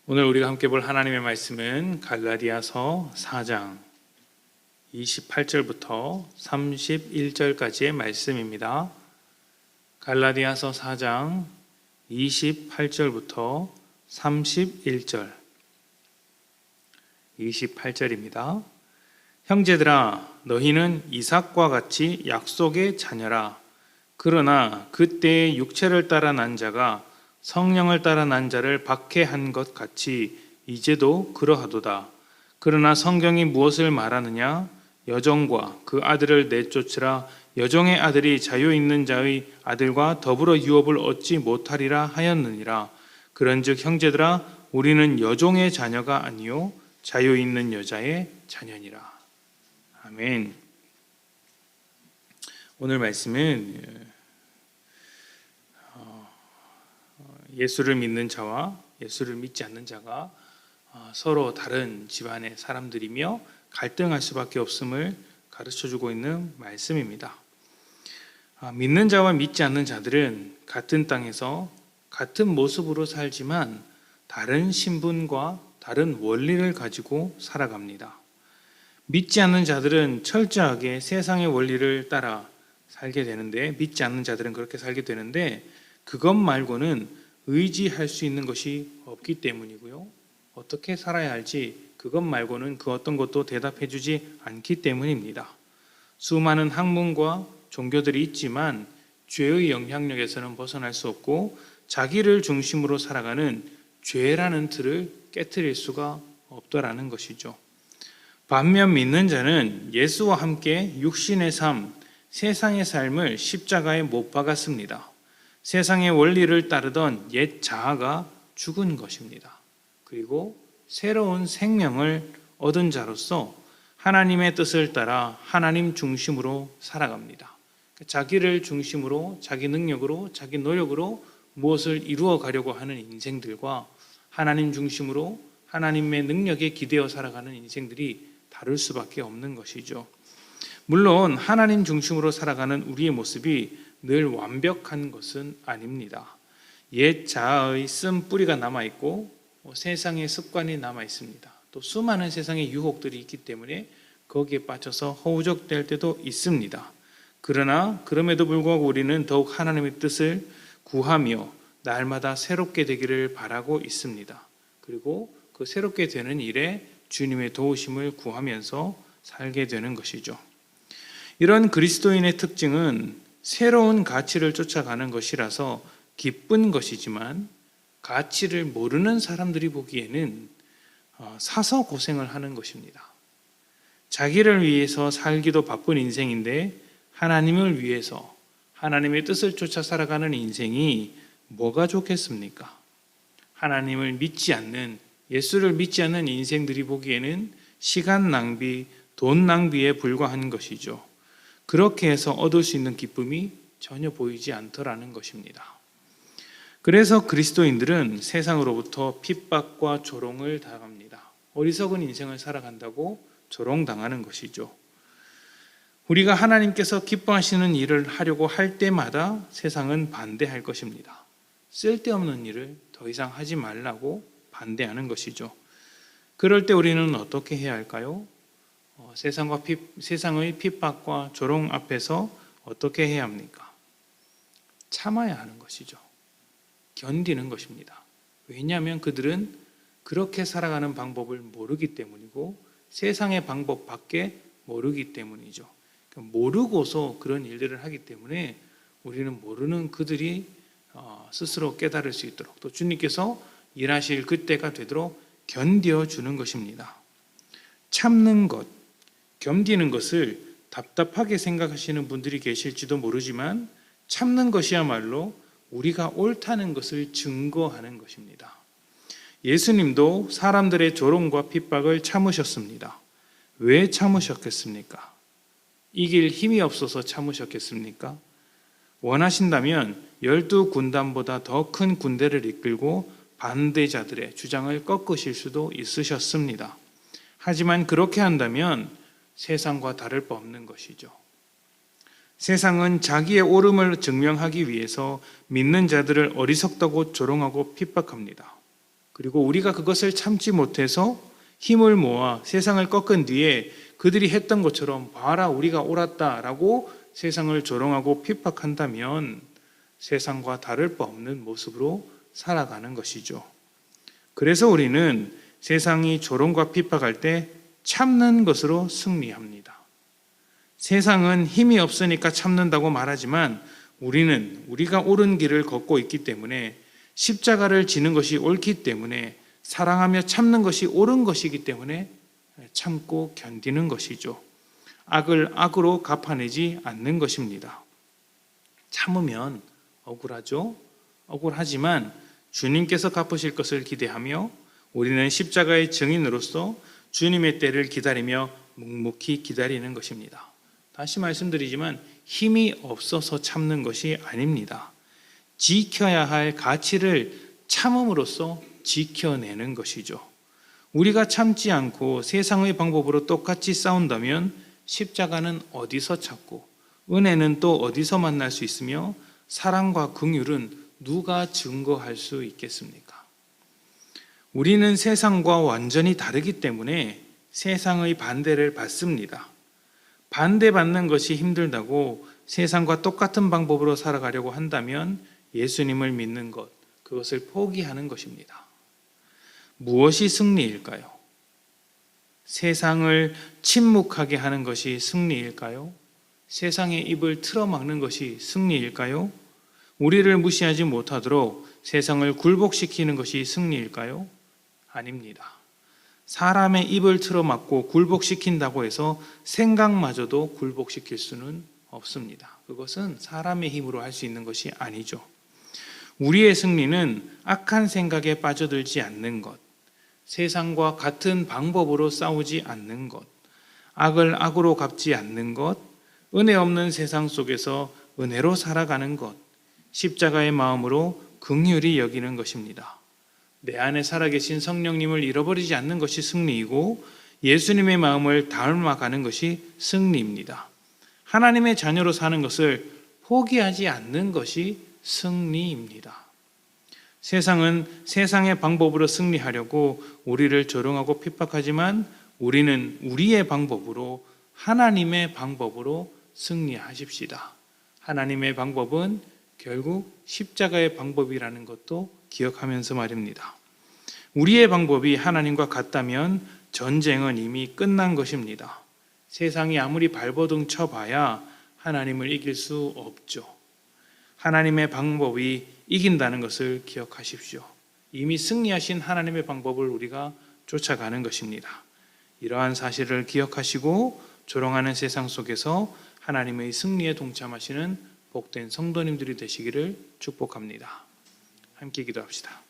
오늘 우리가 함께 볼 하나님의 말씀은 갈라디아서 4장 28절부터 31절까지의 말씀입니다. 갈라디아서 4장 28절부터 31절 28절입니다. 형제들아, 너희는 이삭과 같이 약속의 자녀라. 그러나 그때의 육체를 따라 난 자가 성령을 따라 난 자를 박해한 것 같이 이제도 그러하도다. 그러나 성경이 무엇을 말하느냐? 여종과 그 아들을 내쫓으라. 여종의 아들이 자유 있는 자의 아들과 더불어 유업을 얻지 못하리라 하였느니라. 그런즉 형제들아, 우리는 여종의 자녀가 아니요 자유 있는 여자의 자녀니라. 아멘. 오늘 말씀은 예수를 믿는 자와 예수를 믿지 않는 자가 서로 다른 집안의 사람들이며 갈등할 수밖에 없음을 가르쳐주고 있는 말씀입니다. 믿는 자와 믿지 않는 자들은 같은 땅에서 같은 모습으로 살지만 다른 신분과 다른 원리를 가지고 살아갑니다. 믿지 않는 자들은 철저하게 세상의 원리를 따라 살게 되는데, 믿지 않는 자들은 그렇게 살게 되는데, 그것 말고는 의지할 수 있는 것이 없기 때문이고요. 어떻게 살아야 할지 그것 말고는 그 어떤 것도 대답해 주지 않기 때문입니다. 수많은 학문과 종교들이 있지만 죄의 영향력에서는 벗어날 수 없고 자기를 중심으로 살아가는 죄라는 틀을 깨트릴 수가 없더라는 것이죠. 반면 믿는 자는 예수와 함께 육신의 삶, 세상의 삶을 십자가에 못 박았습니다. 세상의 원리를 따르던 옛 자아가 죽은 것입니다. 그리고 새로운 생명을 얻은 자로서 하나님의 뜻을 따라 하나님 중심으로 살아갑니다. 자기를 중심으로, 자기 능력으로, 자기 노력으로 무엇을 이루어 가려고 하는 인생들과 하나님 중심으로 하나님의 능력에 기대어 살아가는 인생들이 다를 수밖에 없는 것이죠. 물론 하나님 중심으로 살아가는 우리의 모습이 늘 완벽한 것은 아닙니다. 옛 자아의 쓴 뿌리가 남아있고 세상의 습관이 남아있습니다. 또 수많은 세상의 유혹들이 있기 때문에 거기에 빠져서 허우적될 때도 있습니다. 그러나 그럼에도 불구하고 우리는 더욱 하나님의 뜻을 구하며 날마다 새롭게 되기를 바라고 있습니다. 그리고 그 새롭게 되는 일에 주님의 도우심을 구하면서 살게 되는 것이죠. 이런 그리스도인의 특징은 새로운 가치를 쫓아가는 것이라서 기쁜 것이지만, 가치를 모르는 사람들이 보기에는 사서 고생을 하는 것입니다. 자기를 위해서 살기도 바쁜 인생인데 하나님을 위해서 하나님의 뜻을 쫓아 살아가는 인생이 뭐가 좋겠습니까? 하나님을 믿지 않는, 예수를 믿지 않는 인생들이 보기에는 시간 낭비, 돈 낭비에 불과한 것이죠. 그렇게 해서 얻을 수 있는 기쁨이 전혀 보이지 않더라는 것입니다. 그래서 그리스도인들은 세상으로부터 핍박과 조롱을 당합니다. 어리석은 인생을 살아간다고 조롱당하는 것이죠. 우리가 하나님께서 기뻐하시는 일을 하려고 할 때마다 세상은 반대할 것입니다. 쓸데없는 일을 더 이상 하지 말라고 반대하는 것이죠. 그럴 때 우리는 어떻게 해야 할까요? 세상의 핍박과 조롱 앞에서 어떻게 해야 합니까? 참아야 하는 것이죠. 견디는 것입니다. 왜냐하면 그들은 그렇게 살아가는 방법을 모르기 때문이고 세상의 방법밖에 모르기 때문이죠. 모르고서 그런 일들을 하기 때문에 우리는 모르는 그들이 스스로 깨달을 수 있도록, 또 주님께서 일하실 그때가 되도록 견뎌주는 것입니다. 참는 것, 견디는 것을 답답하게 생각하시는 분들이 계실지도 모르지만 참는 것이야말로 우리가 옳다는 것을 증거하는 것입니다. 예수님도 사람들의 조롱과 핍박을 참으셨습니다. 왜 참으셨겠습니까? 이길 힘이 없어서 참으셨겠습니까? 원하신다면 12군단보다 더 큰 군대를 이끌고 반대자들의 주장을 꺾으실 수도 있으셨습니다. 하지만 그렇게 한다면 세상과 다를 바 없는 것이죠. 세상은 자기의 옳음을 증명하기 위해서 믿는 자들을 어리석다고 조롱하고 핍박합니다. 그리고 우리가 그것을 참지 못해서 힘을 모아 세상을 꺾은 뒤에 그들이 했던 것처럼 봐라 우리가 옳았다라고 세상을 조롱하고 핍박한다면 세상과 다를 바 없는 모습으로 살아가는 것이죠. 그래서 우리는 세상이 조롱과 핍박할 때 참는 것으로 승리합니다. 세상은 힘이 없으니까 참는다고 말하지만 우리는 우리가 옳은 길을 걷고 있기 때문에 십자가를 지는 것이 옳기 때문에 사랑하며 참는 것이 옳은 것이기 때문에 참고 견디는 것이죠. 악을 악으로 갚아내지 않는 것입니다. 참으면 억울하죠. 억울하지만 주님께서 갚으실 것을 기대하며 우리는 십자가의 증인으로서 주님의 때를 기다리며 묵묵히 기다리는 것입니다. 다시 말씀드리지만 힘이 없어서 참는 것이 아닙니다. 지켜야 할 가치를 참음으로써 지켜내는 것이죠. 우리가 참지 않고 세상의 방법으로 똑같이 싸운다면 십자가는 어디서 찾고 은혜는 또 어디서 만날 수 있으며 사랑과 긍휼은 누가 증거할 수 있겠습니까? 우리는 세상과 완전히 다르기 때문에 세상의 반대를 받습니다. 반대받는 것이 힘들다고 세상과 똑같은 방법으로 살아가려고 한다면 예수님을 믿는 것, 그것을 포기하는 것입니다. 무엇이 승리일까요? 세상을 침묵하게 하는 것이 승리일까요? 세상의 입을 틀어막는 것이 승리일까요? 우리를 무시하지 못하도록 세상을 굴복시키는 것이 승리일까요? 아닙니다. 사람의 입을 틀어막고 굴복시킨다고 해서 생각마저도 굴복시킬 수는 없습니다. 그것은 사람의 힘으로 할 수 있는 것이 아니죠. 우리의 승리는 악한 생각에 빠져들지 않는 것, 세상과 같은 방법으로 싸우지 않는 것, 악을 악으로 갚지 않는 것, 은혜 없는 세상 속에서 은혜로 살아가는 것, 십자가의 마음으로 긍휼히 여기는 것입니다. 내 안에 살아계신 성령님을 잃어버리지 않는 것이 승리이고 예수님의 마음을 닮아가는 것이 승리입니다. 하나님의 자녀로 사는 것을 포기하지 않는 것이 승리입니다. 세상은 세상의 방법으로 승리하려고 우리를 조롱하고 핍박하지만 우리는 우리의 방법으로 하나님의 방법으로 승리하십시다. 하나님의 방법은 결국 십자가의 방법이라는 것도 기억하면서 말입니다. 우리의 방법이 하나님과 같다면 전쟁은 이미 끝난 것입니다. 세상이 아무리 발버둥 쳐봐야 하나님을 이길 수 없죠. 하나님의 방법이 이긴다는 것을 기억하십시오. 이미 승리하신 하나님의 방법을 우리가 쫓아가는 것입니다. 이러한 사실을 기억하시고 조롱하는 세상 속에서 하나님의 승리에 동참하시는 복된 성도님들이 되시기를 축복합니다. 함께 기도합시다.